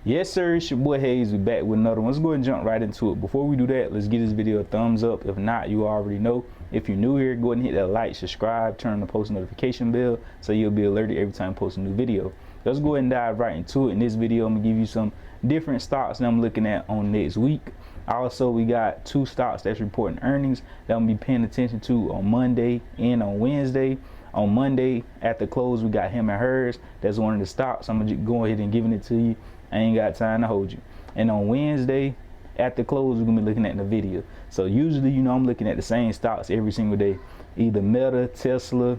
Yes sir, it's your boy Hayes. We back with another one. Let's go ahead and jump right into it. Before we do that, let's give this video a thumbs up. If not, you already know. If you're new here, go ahead and hit that like, subscribe, turn on the post notification bell so you'll be alerted every time I post a new video. Let's go ahead and dive right into it. In this video, I'm gonna give you some different stocks that I'm looking at on next week. Also, we got two stocks that's reporting earnings that I'm gonna be paying attention to on Monday and on Wednesday. On Monday at the close, we got him and hers. That's one of the stocks. I'm gonna go ahead and giving it to you. I ain't got time to hold you. And on Wednesday at the close, we're gonna be looking at the video. So usually, you know, I'm looking at the same stocks every single day, either Meta, Tesla,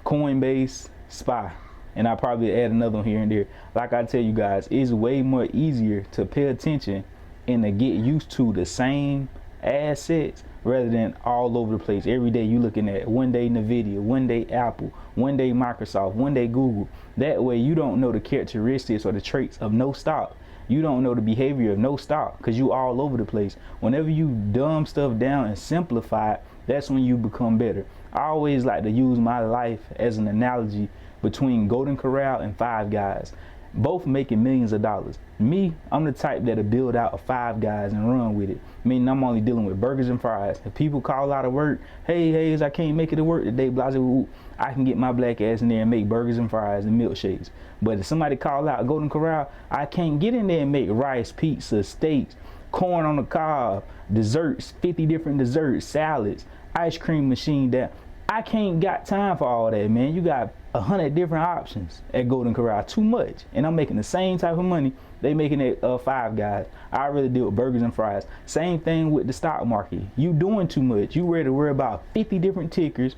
Coinbase, SPY, and I probably add another one here and there. Like I tell you guys, it's way more easier to pay attention and to get used to the same assets rather than all over the place. Every day you looking at one day Nvidia, one day Apple, one day Microsoft, one day Google. That way you don't know the characteristics or the traits of no stock. You don't know the behavior of no stock because you all over the place. Whenever you dumb stuff down and simplify it, that's when you become better. I always like to use my life as an analogy between Golden Corral and Five Guys, both making millions of dollars. Me, I'm the type that'll build out a Five Guys and run with it. Meaning I'm only dealing with burgers and fries. If people call out of work, hey Hayes, I can't make it to work today, blah, blah, blah, I can get my black ass in there and make burgers and fries and milkshakes. But if somebody call out Golden Corral, I can't get in there and make rice, pizza, steaks, corn on the cob, desserts, 50 different desserts, salads, ice cream machine. That I can't got time for all that, man. You got 100 different options at Golden Corral, too much. And I'm making the same type of money they making at Five Guys. I really deal with burgers and fries. Same thing with the stock market. You doing too much. You ready to worry about 50 different tickers,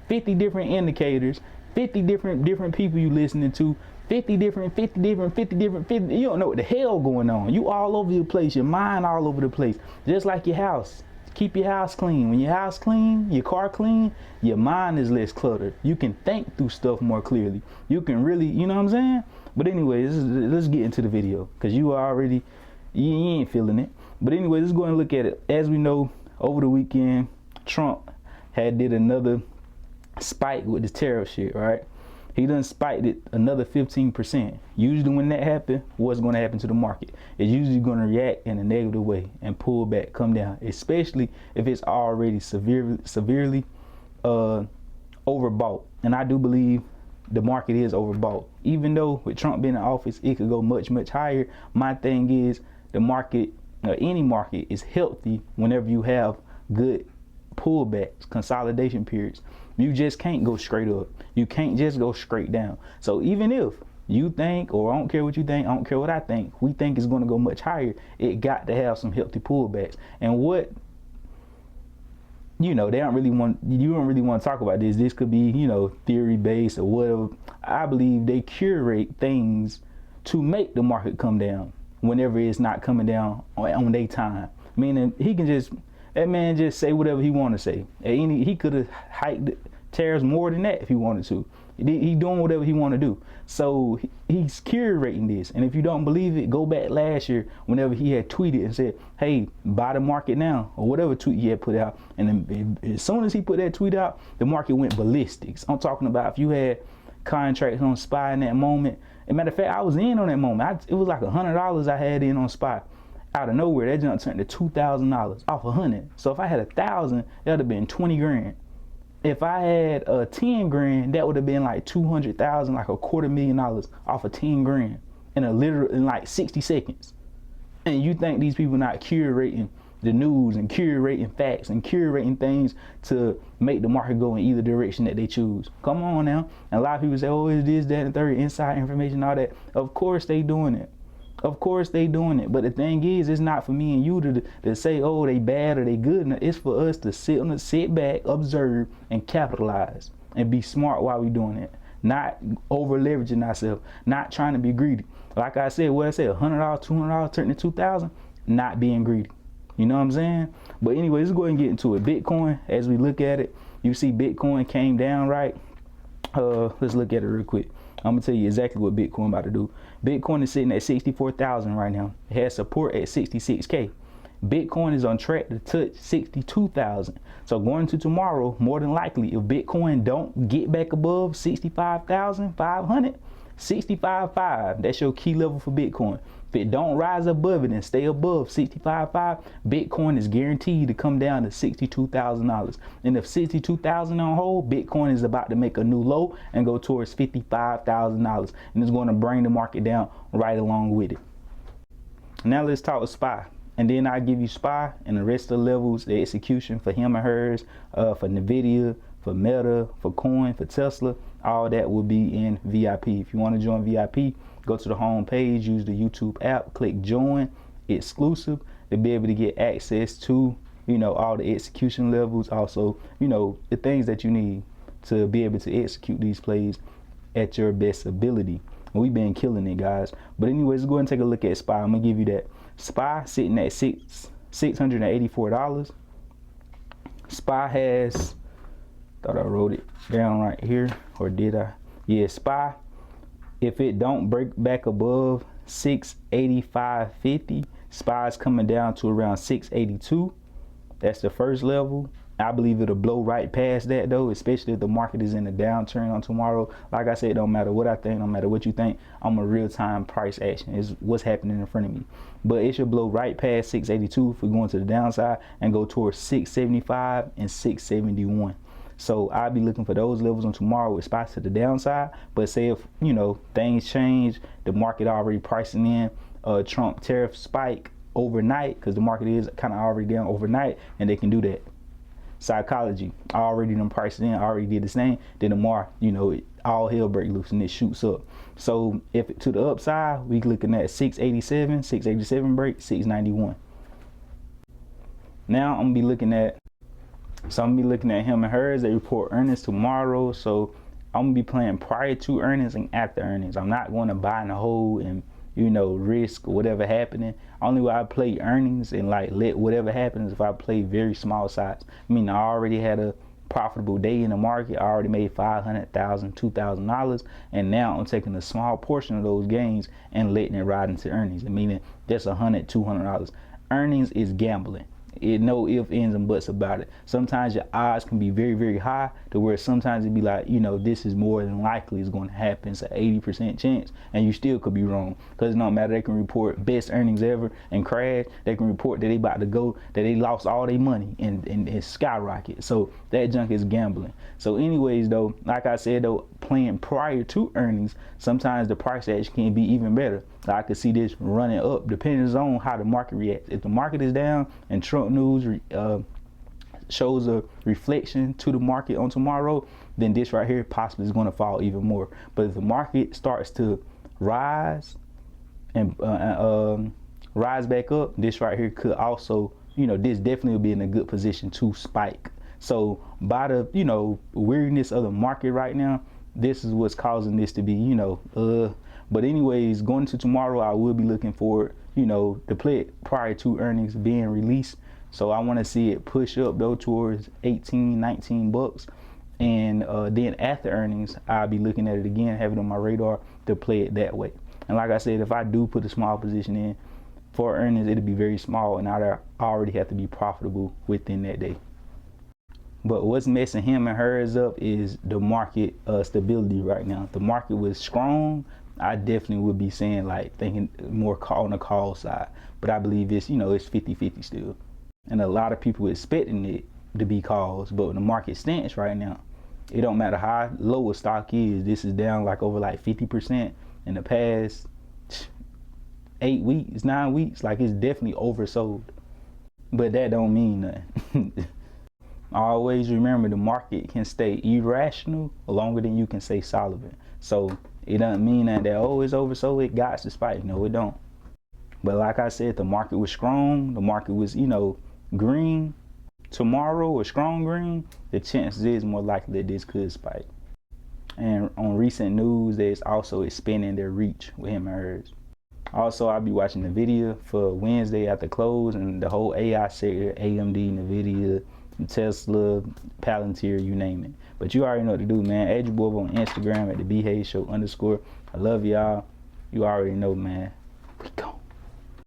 50 different indicators, 50 different people you listening to, 50 different, you don't know what the hell going on. You all over the place, your mind all over the place, just like your house. Keep your house clean. When your house clean, your car clean, your mind is less cluttered. You can think through stuff more clearly. You can really, you know what I'm saying? But anyway, let's get into the video because you ain't feeling it. But anyway, let's go and look at it. As we know, over the weekend, Trump had did another spike with the tariff shit, right? He done spiked it another 15%. Usually when that happens, what's going to happen to the market? It's usually going to react in a negative way and pull back, come down, especially if it's already severely overbought. And I do believe the market is overbought. Even though with Trump being in office, it could go much, much higher. My thing is the market, any market is healthy whenever you have good pullbacks, consolidation periods. You just can't go straight up. You can't just go straight down. So even if you think, or I don't care what you think, I don't care what I think, we think it's going to go much higher, it got to have some healthy pullbacks. And what, you know, you don't really want to talk about this. This could be, you know, theory based or whatever. I believe they curate things to make the market come down whenever it's not coming down on their time. Meaning that man just say whatever he want to say. He could have hiked tariffs more than that if he wanted to. He doing whatever he want to do. So he's curating this. And if you don't believe it, go back last year whenever he had tweeted and said, hey, buy the market now, or whatever tweet he had put out. And then as soon as he put that tweet out, the market went ballistics. I'm talking about if you had contracts on SPY in that moment. As a matter of fact, I was in on that moment. It was like $100 I had in on SPY. Out of nowhere, that jump turned to $2,000 off 100. So if I had 1,000, that would have been 20 grand. If I had 10 grand, that would have been like 200,000, like $250,000 off of 10 grand in like 60 seconds. And you think these people not curating the news and curating facts and curating things to make the market go in either direction that they choose? Come on now. And a lot of people say, oh, it's this, that, and third, inside information, all that. Of course they doing it. Of course they doing it, but the thing is, it's not for me and you to say, oh, they bad or they good. It's for us to sit back, observe, and capitalize and be smart while we doing it. Not over leveraging ourselves, not trying to be greedy. Like I said, what I said, $100, $200 turning to 2,000, not being greedy. You know what I'm saying? But anyway, let's go ahead and get into it. Bitcoin, as we look at it, you see Bitcoin came down, right? Let's look at it real quick. I'm gonna tell you exactly what Bitcoin about to do. Bitcoin is sitting at 64,000 right now. It has support at 66K. Bitcoin is on track to touch 62,000. So going into tomorrow, more than likely, if Bitcoin don't get back above 65,500, 65.5, that's your key level for Bitcoin. If it don't rise above it and stay above 65.5, Bitcoin is guaranteed to come down to $62,000. And if 62,000 on hold, Bitcoin is about to make a new low and go towards $55,000, and it's going to bring the market down right along with it. Now let's talk SPY, and then I'll give you SPY and the rest of the levels, the execution for him and hers, for Nvidia, for Meta, for Coin, for Tesla. All that will be in VIP. If you want to join VIP, go to the home page, use the YouTube app, click join exclusive to be able to get access to, you know, all the execution levels, also, you know, the things that you need to be able to execute these plays at your best ability. We've been killing it, guys. But anyways, let's go ahead and take a look at SPY. I'm gonna give you that. SPY sitting at $684. SPY has, thought I wrote it down right here, or did I? Yeah, SPY, if it don't break back above 685.50, SPY is coming down to around 682. That's the first level. I believe it'll blow right past that though, especially if the market is in a downturn on tomorrow. Like I said, don't matter what I think, no matter what you think, I'm a real-time price action. Is what's happening in front of me. But it should blow right past 682 if we're going to the downside and go towards 675 and 671. So I'll be looking for those levels on tomorrow with spots to the downside. But say if, you know, things change, the market already pricing in a Trump tariff spike overnight, because the market is kind of already down overnight, and they can do that. Psychology, I already done priced it in, I already did the same. Then tomorrow, you know, all hell break loose and it shoots up. So if to the upside, we looking at 687 break, 691. Now I'm gonna be looking at, him and hers. They report earnings tomorrow, so I'm gonna be playing prior to earnings and after earnings. I'm not going to buy in the hole and, you know, risk whatever happening. Only way I play earnings and like let whatever happens if I play very small size. I mean, I already had a profitable day in the market. I already made $500,000, $2,000, and now I'm taking a small portion of those gains and letting it ride into earnings. Meaning that's $100, $200. Earnings is gambling. It no ifs, ands, and buts about it. Sometimes your odds can be very, very high to where sometimes it'd be like, you know, this is more than likely is going to happen. It's an 80% chance, and you still could be wrong, because it don't matter. They can report best earnings ever and crash. They can report that they about to go, that they lost all their money and skyrocket. So that junk is gambling. So anyways, though, like I said, though, playing prior to earnings, sometimes the price action can be even better. So I could see this running up depending on how the market reacts. If the market is down and Trump news shows a reflection to the market on tomorrow, then this right here possibly is going to fall even more. But if the market starts to rise and rise back up, this right here could also, you know, this definitely will be in a good position to spike. So by the, you know, weirdness of the market right now, this is what's causing this to be, you know, but anyways, going to tomorrow, I will be looking for, you know, to play it prior to earnings being released. So I want to see it push up though towards 18, 19 bucks. And then after earnings, I'll be looking at it again, have it on my radar to play it that way. And like I said, if I do put a small position in for earnings, it'll be very small, and I already have to be profitable within that day. But what's messing him and hers up is the market stability right now. If the market was strong, I definitely would be saying, like, thinking more on the call side. But I believe it's, you know, it's 50-50 still. And a lot of people expecting it to be calls. But when the market stance right now, it don't matter how low a stock is. This is down like over like 50% in the past 8 weeks, 9 weeks. Like, it's definitely oversold. But that don't mean nothing. Always remember, the market can stay irrational longer than you can stay solid. So it doesn't mean that oh, it's oversold, it got to spike. No, it don't. But like I said, the market was strong, the market was, you know, green tomorrow, or strong green, the chances is more likely that this could spike. And on recent news, there's also expanding their reach with him and hers. Also, I'll be watching the video for Wednesday after close, and the whole AI sector, AMD, NVIDIA, Tesla, Palantir, you name it. But you already know what to do, man. Add your boy on Instagram at the BHaysShow_. I love y'all. You already know, man. We go.